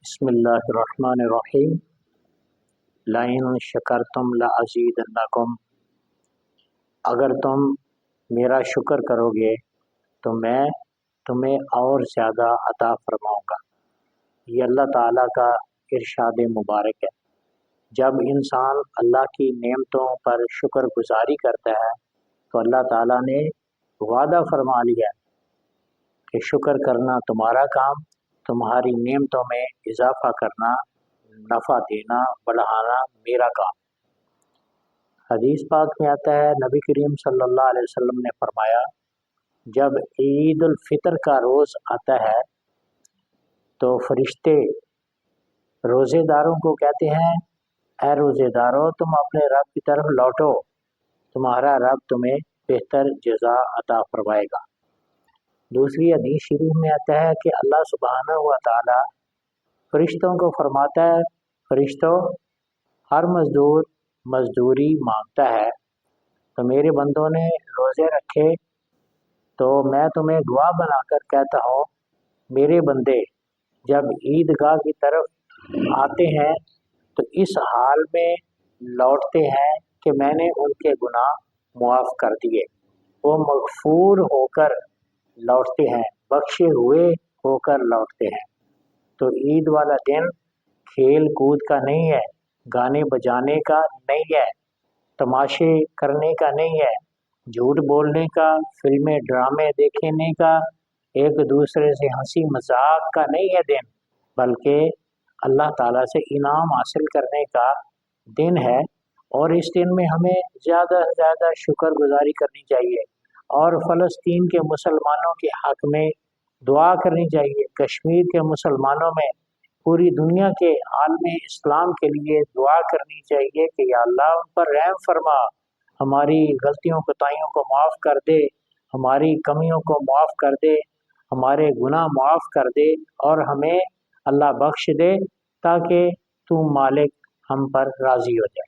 بسم اللہ الرحمن الرحیم لئن شکرتم لازیدنکم، اگر تم میرا شکر کرو گے تو میں تمہیں اور زیادہ عطا فرماؤں گا۔ یہ اللہ تعالیٰ کا ارشاد مبارک ہے۔ جب انسان اللہ کی نعمتوں پر شکر گزاری کرتا ہے تو اللہ تعالیٰ نے وعدہ فرما لیا کہ شکر کرنا تمہارا کام، تمہاری نعمتوں میں اضافہ کرنا، نفع دینا، بڑھانا میرا کام۔ حدیث پاک میں آتا ہے، نبی کریم صلی اللہ علیہ وسلم نے فرمایا، جب عید الفطر کا روز آتا ہے تو فرشتے روزے داروں کو کہتے ہیں، اے روزے دارو تم اپنے رب کی طرف لوٹو، تمہارا رب تمہیں بہتر جزا عطا فرمائے گا۔ دوسری حدیث شریف میں آتا ہے کہ اللہ سبحانہ و تعالی فرشتوں کو فرماتا ہے، فرشتوں ہر مزدور مزدوری مانگتا ہے، تو میرے بندوں نے روزے رکھے تو میں تمہیں گواہ بنا کر کہتا ہوں، میرے بندے جب عیدگاہ کی طرف آتے ہیں تو اس حال میں لوٹتے ہیں کہ میں نے ان کے گناہ معاف کر دیے، وہ مغفور ہو کر لوٹتے ہیں، بخشے ہوئے ہو کر لوٹتے ہیں۔ تو عید والا دن کھیل کود کا نہیں ہے، گانے بجانے کا نہیں ہے، تماشے کرنے کا نہیں ہے، جھوٹ بولنے کا، فلمیں ڈرامے دیکھنے کا، ایک دوسرے سے ہنسی مذاق کا نہیں ہے دن، بلکہ اللہ تعالیٰ سے انعام حاصل کرنے کا دن ہے۔ اور اس دن میں ہمیں زیادہ سے زیادہ شکر گزاری کرنی چاہیے، اور فلسطین کے مسلمانوں کے حق میں دعا کرنی چاہیے، کشمیر کے مسلمانوں میں، پوری دنیا کے عالم اسلام کے لیے دعا کرنی چاہیے کہ یا اللہ ان پر رحم فرما، ہماری غلطیوں کوتاہیوں کو معاف کر دے، ہماری کمیوں کو معاف کر دے، ہمارے گناہ معاف کر دے، اور ہمیں اللہ بخش دے تاکہ تو مالک ہم پر راضی ہو جائے۔